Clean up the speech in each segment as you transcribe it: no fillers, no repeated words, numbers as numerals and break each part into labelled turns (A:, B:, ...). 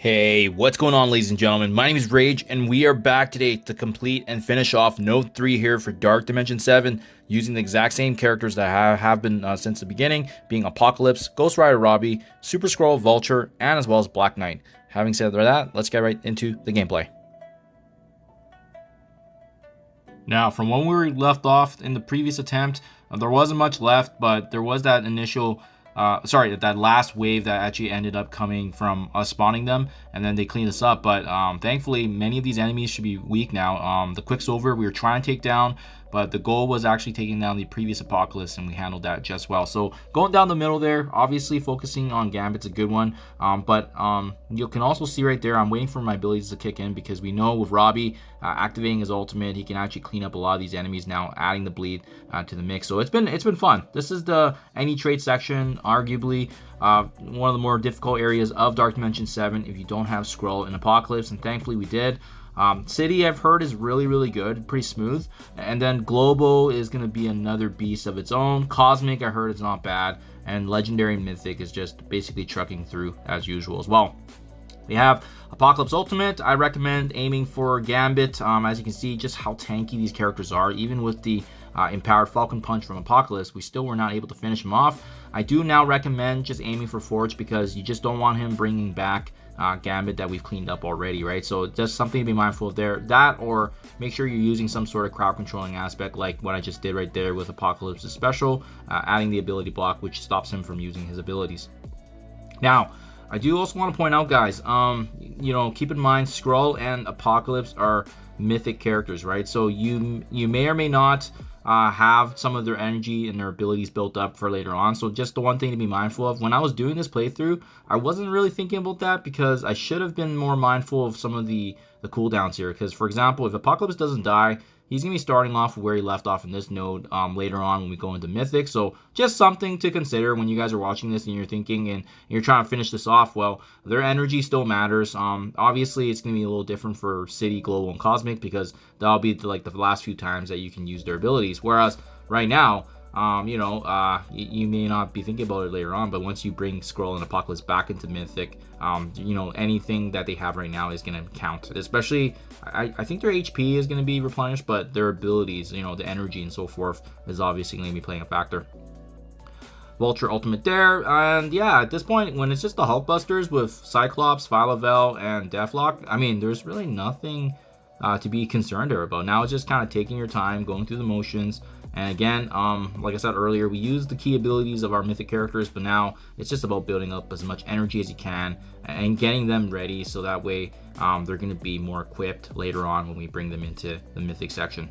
A: Hey, what's going on, ladies and gentlemen? My name is Rayge, and we are back today to complete and finish off Node 3 here for Dark Dimension 7, using the exact same characters that have been since the beginning, being Apocalypse, Ghost Rider Robbie, Super Skrull, Vulture, and as well as Black Knight. Having said that, let's get right into the gameplay. Now, from when we were left off in the previous attempt, there wasn't much left, but there was that initial that last wave that actually ended up coming from us spawning them, and then they cleaned us up. But thankfully, many of these enemies should be weak now. The Quicksilver we were trying to take down, but the goal was actually taking down the previous Apocalypse, and we handled that just well. So going down the middle there, obviously focusing on Gambit's a good one, but you can also see right there, I'm waiting for my abilities to kick in, because we know with Robbie activating his ultimate, he can actually clean up a lot of these enemies now, adding the bleed to the mix. So it's been fun. This is the any trait section, arguably one of the more difficult areas of Dark Dimension 7 if you don't have Skrull and Apocalypse, and thankfully we did. City, I've heard, is really good, pretty smooth, and then Global is going to be another beast of its own. Cosmic, I heard, is not bad, and Legendary and Mythic is just basically trucking through as usual as well. We have Apocalypse Ultimate. I recommend aiming for Gambit. As you can see, just how tanky these characters are. Even with the empowered Falcon Punch from Apocalypse, we still were not able to finish him off. I do now recommend just aiming for Forge, because you just don't want him bringing back Gambit that we've cleaned up already, right? So just something to be mindful of there. That, or make sure you're using some sort of crowd controlling aspect, like what I just did right there with Apocalypse's special, adding the ability block, which stops him from using his abilities. Now, I do also want to point out, guys, keep in mind Skrull and Apocalypse are mythic characters, right? So you may or may not have some of their energy and their abilities built up for later on. So just the one thing to be mindful of. When I was doing this playthrough, I wasn't really thinking about that, because I should have been more mindful of some of the cooldowns here. Because, for example, if Apocalypse doesn't die, he's going to be starting off where he left off in this node later on when we go into Mythic. So just something to consider when you guys are watching this and you're thinking and you're trying to finish this off. Well, their energy still matters. Obviously, it's going to be a little different for City, Global, and Cosmic, because that'll be the last few times that you can use their abilities. Whereas right now, you may not be thinking about it later on, but once you bring Skrull and Apocalypse back into Mythic, anything that they have right now is going to count. Especially, I think their HP is going to be replenished, but their abilities, the energy and so forth, is obviously going to be playing a factor. Vulture Ultimate there, and yeah, at this point, when it's just the Hulkbusters with Cyclops, Phyla-Vell, and Deathlock, I mean, there's really nothing to be concerned about. Now it's just kind of taking your time, going through the motions. And again, like I said earlier, we use the key abilities of our mythic characters, but now it's just about building up as much energy as you can and getting them ready, so that way they're going to be more equipped later on when we bring them into the mythic section.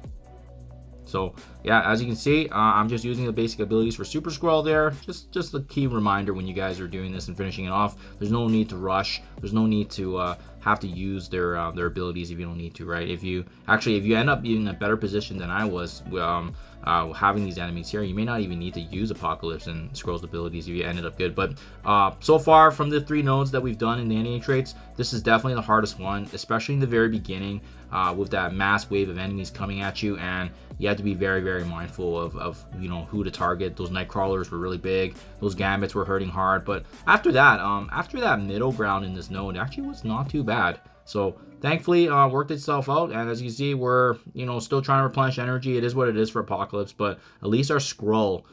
A: So yeah, as you can see, I'm just using the basic abilities for Super Skrull there. Just a key reminder when you guys are doing this and finishing it off. There's no need to rush. There's no need to have to use their abilities if you don't need to, right? If you end up being in a better position than I was, having these enemies here, you may not even need to use Apocalypse and Skrull's abilities if you ended up good. But so far, from the 3 nodes that we've done in the enemy traits, this is definitely the hardest one, especially in the very beginning, with that mass wave of enemies coming at you, and you have to be very mindful of who to target. Those night crawlers were really big, those Gambits were hurting hard, but after that middle ground in this node actually was not too bad. So thankfully worked itself out, and as you can see, we're still trying to replenish energy. It is what it is for Apocalypse, but at least our Super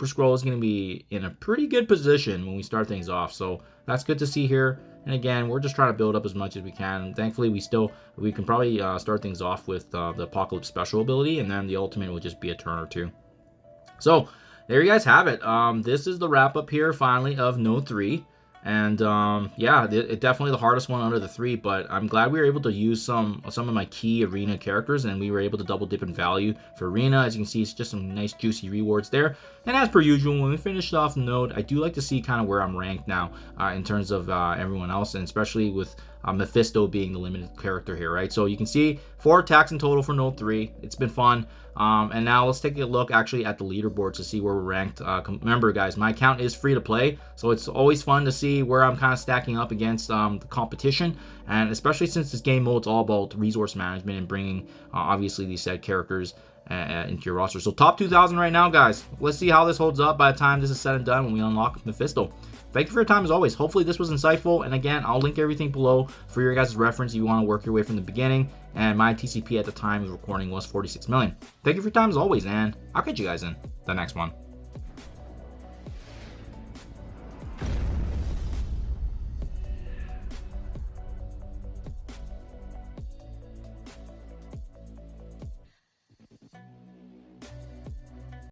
A: Skrull is going to be in a pretty good position when we start things off. So that's good to see here. And again, we're just trying to build up as much as we can. And thankfully, we can probably start things off with the Apocalypse special ability, and then the ultimate will just be a turn or two. So there you guys have it. This is the wrap up here finally of Node 3. And yeah, it definitely the hardest one under the 3, but I'm glad we were able to use some of my key arena characters, and we were able to double dip in value for arena. As you can see, it's just some nice juicy rewards there. And as per usual, when we finished off the node, I do like to see kind of where I'm ranked now in terms of everyone else, and especially with Mephisto being the limited character here, right? So you can see 4 attacks in total for Node 3. It's been fun. And now let's take a look actually at the leaderboard to see where we're ranked. Remember, guys, my account is free to play, so it's always fun to see where I'm kind of stacking up against the competition, and especially since this game mode's all about resource management and bringing obviously these said characters into your roster. So top 2,000 right now, guys. Let's see how this holds up by the time this is said and done when we unlock Mephisto. Thank you for your time as always. Hopefully this was insightful. And again, I'll link everything below for your guys' reference if you want to work your way from the beginning. And my TCP at the time of recording was 46 million. Thank you for your time as always, and I'll catch you guys in the next one.